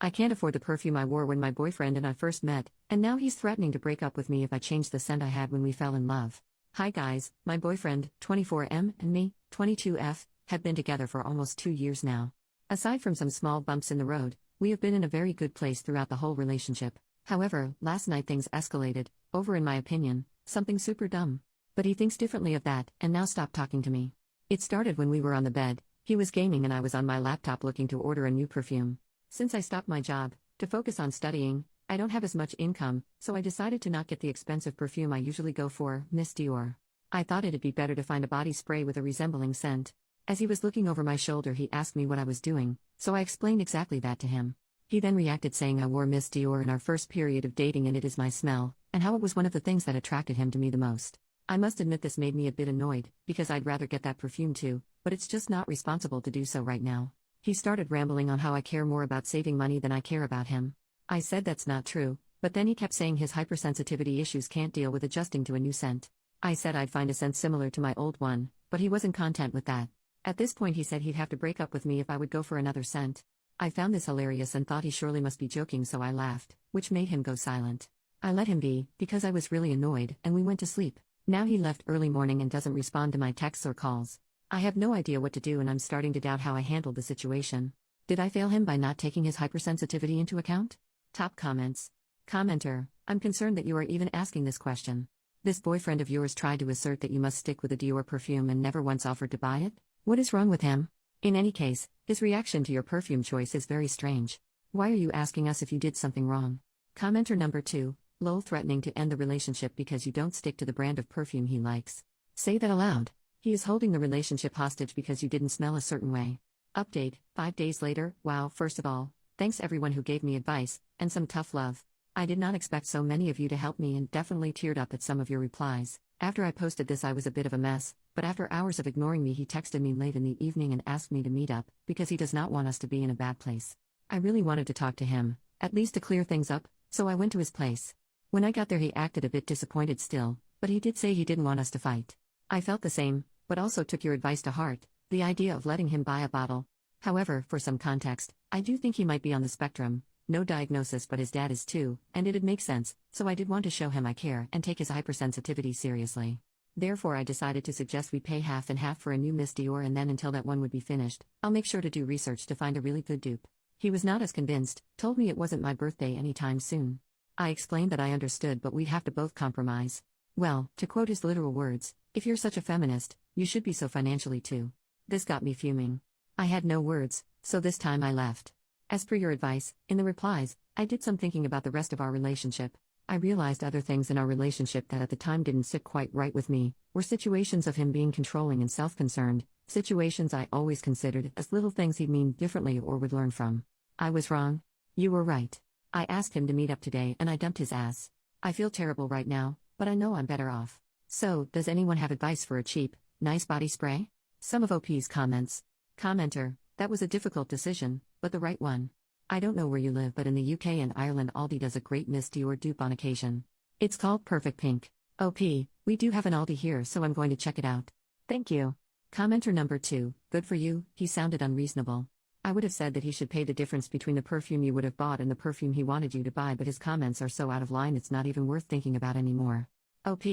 I can't afford the perfume I wore when my boyfriend and I first met, and now he's threatening to break up with me if I change the scent I had when we fell in love. Hi guys, my boyfriend, 24M, and me, 22F, have been together for almost 2 years now. Aside from some small bumps in the road, we have been in a very good place throughout the whole relationship. However, last night things escalated, over in my opinion, something super dumb. But he thinks differently of that, and now stopped talking to me. It started when we were on the bed, he was gaming and I was on my laptop looking to order a new perfume. Since I stopped my job, to focus on studying, I don't have as much income, so I decided to not get the expensive perfume I usually go for, Miss Dior. I thought it'd be better to find a body spray with a resembling scent. As he was looking over my shoulder he asked me what I was doing, so I explained exactly that to him. He then reacted saying I wore Miss Dior in our first period of dating and it is my smell, and how it was one of the things that attracted him to me the most. I must admit this made me a bit annoyed, because I'd rather get that perfume too, but it's just not responsible to do so right now. He started rambling on how I care more about saving money than I care about him. I said that's not true, but then he kept saying his hypersensitivity issues can't deal with adjusting to a new scent. I said I'd find a scent similar to my old one, but he wasn't content with that. At this point he said he'd have to break up with me if I would go for another scent. I found this hilarious and thought he surely must be joking, so I laughed, which made him go silent. I let him be, because I was really annoyed, and we went to sleep. Now he left early morning and doesn't respond to my texts or calls. I have no idea what to do and I'm starting to doubt how I handled the situation. Did I fail him by not taking his hypersensitivity into account? Top comments. Commenter, I'm concerned that you are even asking this question. This boyfriend of yours tried to assert that you must stick with a Dior perfume and never once offered to buy it? What is wrong with him? In any case, his reaction to your perfume choice is very strange. Why are you asking us if you did something wrong? Commenter number 2, lol, threatening to end the relationship because you don't stick to the brand of perfume he likes. Say that aloud. He is holding the relationship hostage because you didn't smell a certain way. Update, 5 days later. Wow, first of all, thanks everyone who gave me advice, and some tough love. I did not expect so many of you to help me and definitely teared up at some of your replies. After I posted this I was a bit of a mess, but after hours of ignoring me he texted me late in the evening and asked me to meet up, because he does not want us to be in a bad place. I really wanted to talk to him, at least to clear things up, so I went to his place. When I got there he acted a bit disappointed still, but he did say he didn't want us to fight. I felt the same, but also took your advice to heart, the idea of letting him buy a bottle. However, for some context, I do think he might be on the spectrum. No diagnosis, but his dad is too, and it'd make sense, so I did want to show him I care and take his hypersensitivity seriously. Therefore I decided to suggest we pay half and half for a new Miss Dior, and then until that one would be finished, I'll make sure to do research to find a really good dupe. He was not as convinced, told me it wasn't my birthday anytime soon. I explained that I understood but we'd have to both compromise. Well, to quote his literal words, if you're such a feminist, you should be so financially too. This got me fuming. I had no words, so this time I left. As per your advice, in the replies, I did some thinking about the rest of our relationship. I realized other things in our relationship that at the time didn't sit quite right with me, were situations of him being controlling and self-concerned, situations I always considered as little things he'd mean differently or would learn from. I was wrong. You were right. I asked him to meet up today and I dumped his ass. I feel terrible right now, but I know I'm better off. So, does anyone have advice for a cheap, nice body spray? Some of OP's comments. Commenter, that was a difficult decision, but the right one. I don't know where you live, but in the UK and Ireland Aldi does a great Miss Dior dupe on occasion. It's called Perfect Pink. OP, we do have an Aldi here, so I'm going to check it out. Thank you. Commenter number 2, good for you, he sounded unreasonable. I would have said that he should pay the difference between the perfume you would have bought and the perfume he wanted you to buy, but his comments are so out of line it's not even worth thinking about anymore. OP,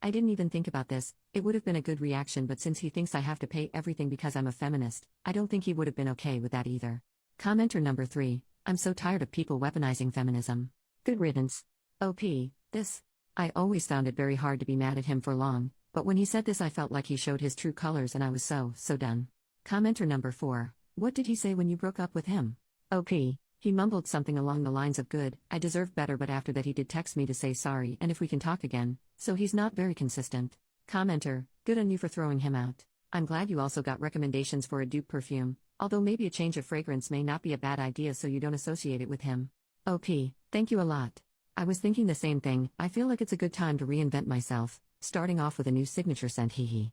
I didn't even think about this, it would have been a good reaction, but since he thinks I have to pay everything because I'm a feminist, I don't think he would have been okay with that either. Commenter number 3, I'm so tired of people weaponizing feminism. Good riddance. OP, this. I always found it very hard to be mad at him for long, but when he said this I felt like he showed his true colors and I was so done. Commenter number 4, what did he say when you broke up with him? OP, he mumbled something along the lines of good, I deserve better, but after that he did text me to say sorry and if we can talk again, so he's not very consistent. Commenter, good on you for throwing him out. I'm glad you also got recommendations for a dupe perfume, although maybe a change of fragrance may not be a bad idea so you don't associate it with him. OP, thank you a lot. I was thinking the same thing, I feel like it's a good time to reinvent myself, starting off with a new signature scent, hee hee.